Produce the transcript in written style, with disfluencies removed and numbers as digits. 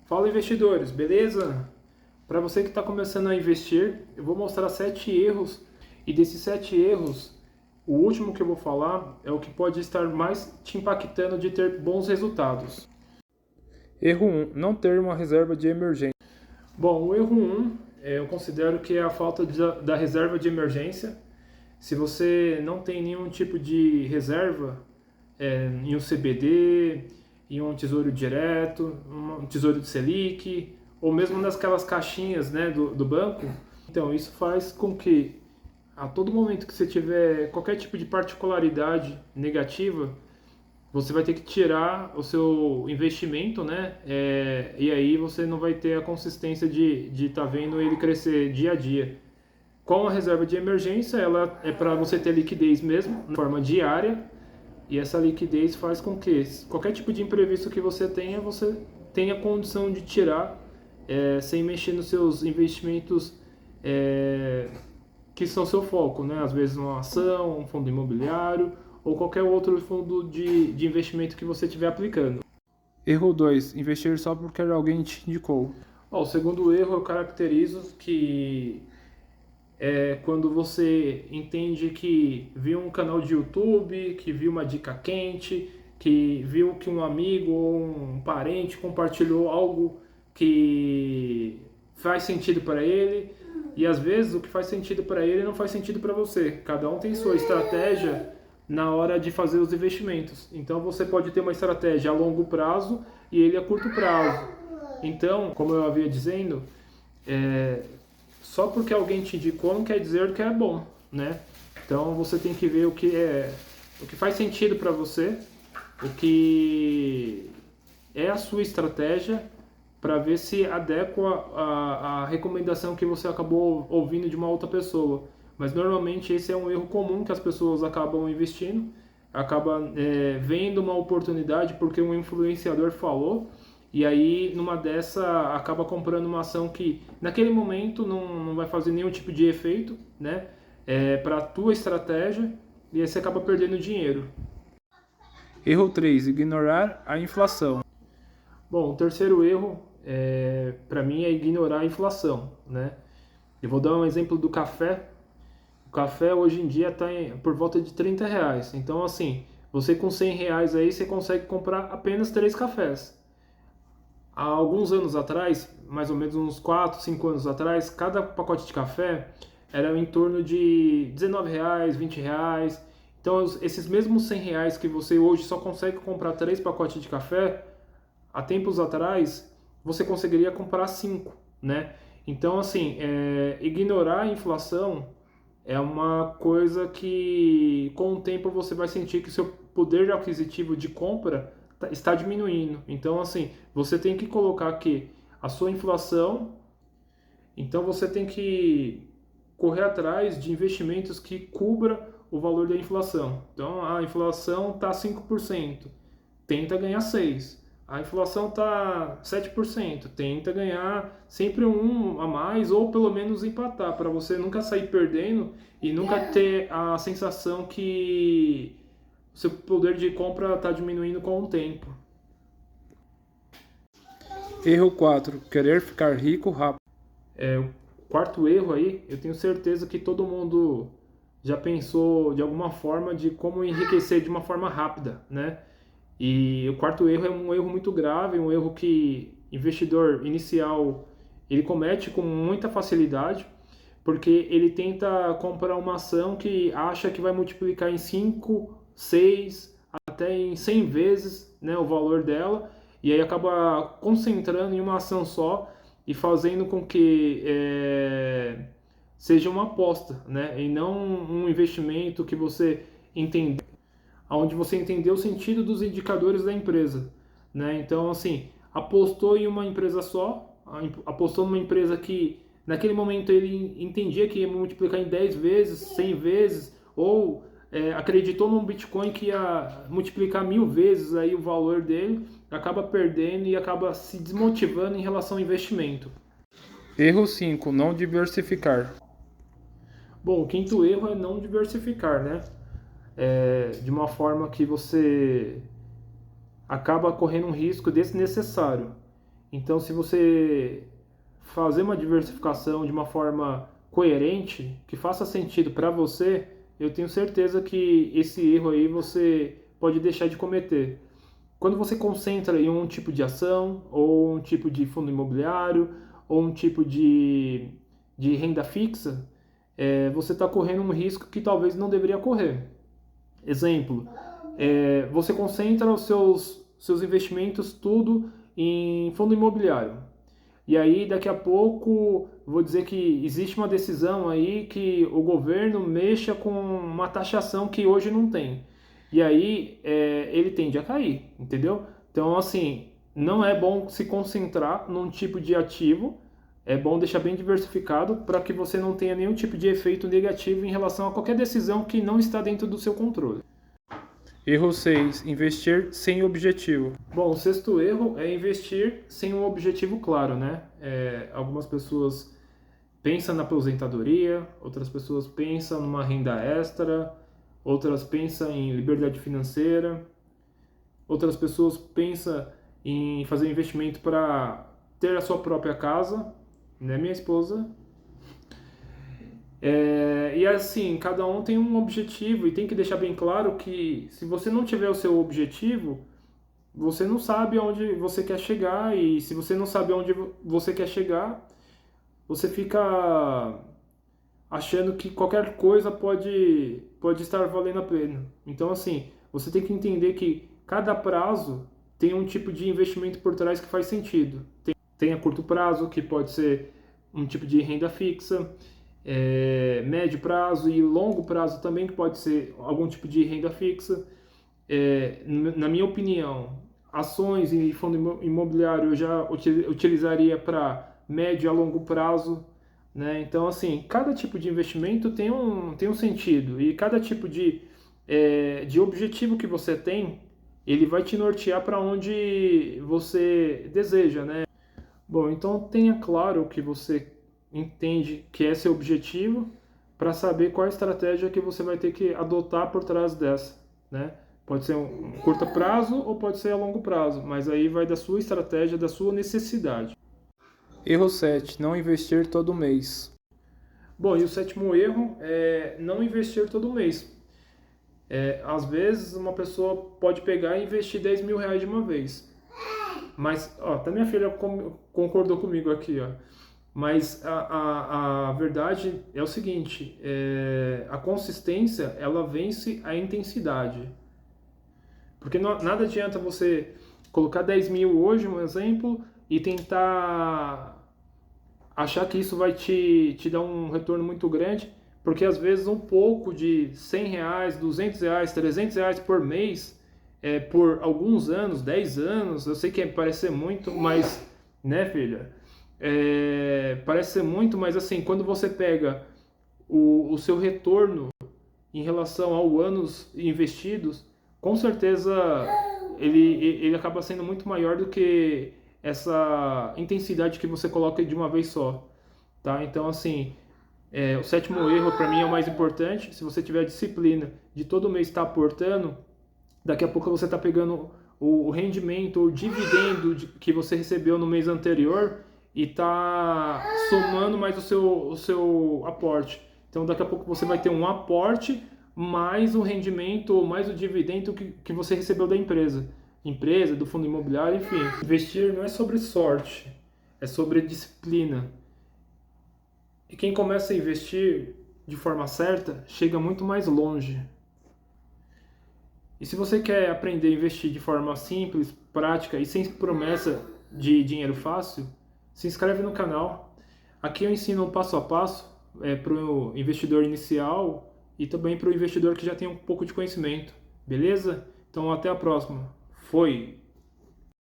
Fala investidores, beleza? Para você que está começando a investir, eu vou mostrar 7 erros e desses 7 erros, o último que eu vou falar é o que pode estar mais te impactando de ter bons resultados. Erro 1, não ter uma reserva de emergência. Bom, o erro 1 eu considero que é a falta da reserva de emergência. Se você não tem nenhum tipo de reserva em um CBD, em um tesouro direto, um tesouro de Selic, ou mesmo nasquelas caixinhas, né, do banco. Então, isso faz com que a todo momento que você tiver qualquer tipo de particularidade negativa, você vai ter que tirar o seu investimento, né? E aí você não vai ter a consistência de estar vendo ele crescer dia a dia. Com a reserva de emergência, ela é para você ter liquidez mesmo, de forma diária, e essa liquidez faz com que qualquer tipo de imprevisto que você tenha condição de tirar sem mexer nos seus investimentos que são seu foco, né? Às vezes uma ação, um fundo imobiliário ou qualquer outro fundo de investimento que você estiver aplicando. Erro 2, investir só porque alguém te indicou. O segundo erro eu caracterizo que quando você entende que viu um canal de YouTube, que viu uma dica quente, que viu que um amigo ou um parente compartilhou algo que faz sentido para ele, e às vezes o que faz sentido para ele não faz sentido para você. Cada um tem sua estratégia na hora de fazer os investimentos. Então você pode ter uma estratégia a longo prazo e ele a curto prazo. Então, como eu havia dizendo, só porque alguém te indicou não quer dizer que é bom, né? Então você tem que ver o que faz sentido para você, o que é a sua estratégia para ver se adequa a recomendação que você acabou ouvindo de uma outra pessoa. Mas normalmente esse é um erro comum que as pessoas acabam investindo, acaba vendo uma oportunidade porque um influenciador falou, e aí numa dessa acaba comprando uma ação que naquele momento não vai fazer nenhum tipo de efeito, né? Para a tua estratégia, e aí você acaba perdendo dinheiro. Erro 3, ignorar a inflação. Bom, o terceiro erro para mim é ignorar a inflação, né? Eu vou dar um exemplo do café. O café hoje em dia está por volta de R$ 30. Então, assim, você com R$ 100 aí, você consegue comprar apenas 3 cafés. Há alguns anos atrás, mais ou menos uns 4, 5 anos atrás, cada pacote de café era em torno de R$ 19, R$ 20. Então, esses mesmos R$ 100 que você hoje só consegue comprar 3 pacotes de café, há tempos atrás, você conseguiria comprar 5, né? Então, assim, ignorar a inflação é uma coisa que, com o tempo, você vai sentir que seu poder aquisitivo de compra está diminuindo. Então, assim, você tem que colocar aqui a sua inflação, então você tem que correr atrás de investimentos que cubra o valor da inflação. Então, a inflação está 5%, tenta ganhar 6%. A inflação está 7%, tenta ganhar sempre um a mais ou pelo menos empatar, para você nunca sair perdendo e nunca ter a sensação que o seu poder de compra está diminuindo com o tempo. Erro 4, querer ficar rico rápido. O quarto erro aí, eu tenho certeza que todo mundo já pensou de alguma forma de como enriquecer de uma forma rápida, né? E o quarto erro é um erro muito grave, um erro que investidor inicial ele comete com muita facilidade, porque ele tenta comprar uma ação que acha que vai multiplicar em 5, 6, até em 100 vezes, né, o valor dela, e aí acaba concentrando em uma ação só e fazendo com que seja uma aposta, né, e não um investimento que você entende, onde você entendeu o sentido dos indicadores da empresa, né? Então, assim, apostou em uma empresa só, apostou numa empresa que naquele momento ele entendia que ia multiplicar em 10 vezes, 100 vezes, ou acreditou num Bitcoin que ia multiplicar 1000 vezes aí o valor dele, acaba perdendo e acaba se desmotivando em relação ao investimento. Erro 5, não diversificar. Bom, o quinto erro é não diversificar, né? De uma forma que você acaba correndo um risco desnecessário. Então, se você fazer uma diversificação de uma forma coerente, que faça sentido para você, eu tenho certeza que esse erro aí você pode deixar de cometer. Quando você concentra em um tipo de ação, ou um tipo de fundo imobiliário, ou um tipo de renda fixa, você está correndo um risco que talvez não deveria correr. Exemplo, você concentra os seus investimentos tudo em fundo imobiliário. E aí, daqui a pouco, vou dizer que existe uma decisão aí que o governo mexa com uma taxação que hoje não tem. E aí, ele tende a cair, entendeu? Então, assim, não é bom se concentrar num tipo de ativo, é bom deixar bem diversificado para que você não tenha nenhum tipo de efeito negativo em relação a qualquer decisão que não está dentro do seu controle. Erro 6. Investir sem objetivo. Bom, o sexto erro é investir sem um objetivo claro, né? Algumas pessoas pensam na aposentadoria, outras pessoas pensam numa renda extra, outras pensam em liberdade financeira, outras pessoas pensam em fazer investimento para ter a sua própria casa, né, minha esposa? E assim, cada um tem um objetivo e tem que deixar bem claro que se você não tiver o seu objetivo, você não sabe aonde você quer chegar, e se você não sabe aonde você quer chegar, você fica achando que qualquer coisa pode estar valendo a pena. Então assim, você tem que entender que cada prazo tem um tipo de investimento por trás que faz sentido. Tem a curto prazo, que pode ser um tipo de renda fixa, médio prazo e longo prazo também, que pode ser algum tipo de renda fixa. Na minha opinião, ações e fundo imobiliário eu já utilizaria para médio a longo prazo, né? Então, assim, cada tipo de investimento tem um sentido, e cada tipo de objetivo que você tem, ele vai te nortear para onde você deseja, né? Bom, então tenha claro o que você entende que é seu objetivo, para saber qual a estratégia que você vai ter que adotar por trás dessa, né? Pode ser um curto prazo ou pode ser a longo prazo, mas aí vai da sua estratégia, da sua necessidade. Erro 7. Não investir todo mês. Bom, e o sétimo erro é não investir todo mês. Às vezes uma pessoa pode pegar e investir 10 mil reais de uma vez. Mas, ó, até minha filha concordou comigo aqui, ó. Mas a verdade é o seguinte, a consistência, ela vence a intensidade. Porque nada adianta você colocar 10 mil hoje, um exemplo, e tentar achar que isso vai te dar um retorno muito grande, porque às vezes um pouco de 100 reais, 200 reais, 300 reais por mês, por alguns anos, 10 anos, eu sei que parece ser muito, mas, né, filha? Parece ser muito, mas assim, quando você pega o seu retorno em relação ao anos investidos, com certeza ele acaba sendo muito maior do que essa intensidade que você coloca de uma vez só, tá? Então, assim, o sétimo erro para mim é o mais importante. Se você tiver disciplina de todo mês estar aportando, daqui a pouco você está pegando o rendimento, o dividendo que você recebeu no mês anterior e está somando mais o seu aporte. Então, daqui a pouco você vai ter um aporte mais o rendimento, mais o dividendo que você recebeu da empresa, do fundo imobiliário, enfim. Investir não é sobre sorte, é sobre disciplina. E quem começa a investir de forma certa chega muito mais longe. E se você quer aprender a investir de forma simples, prática e sem promessa de dinheiro fácil, se inscreve no canal. Aqui eu ensino um passo a passo para o investidor inicial e também para o investidor que já tem um pouco de conhecimento. Beleza? Então até a próxima. Foi!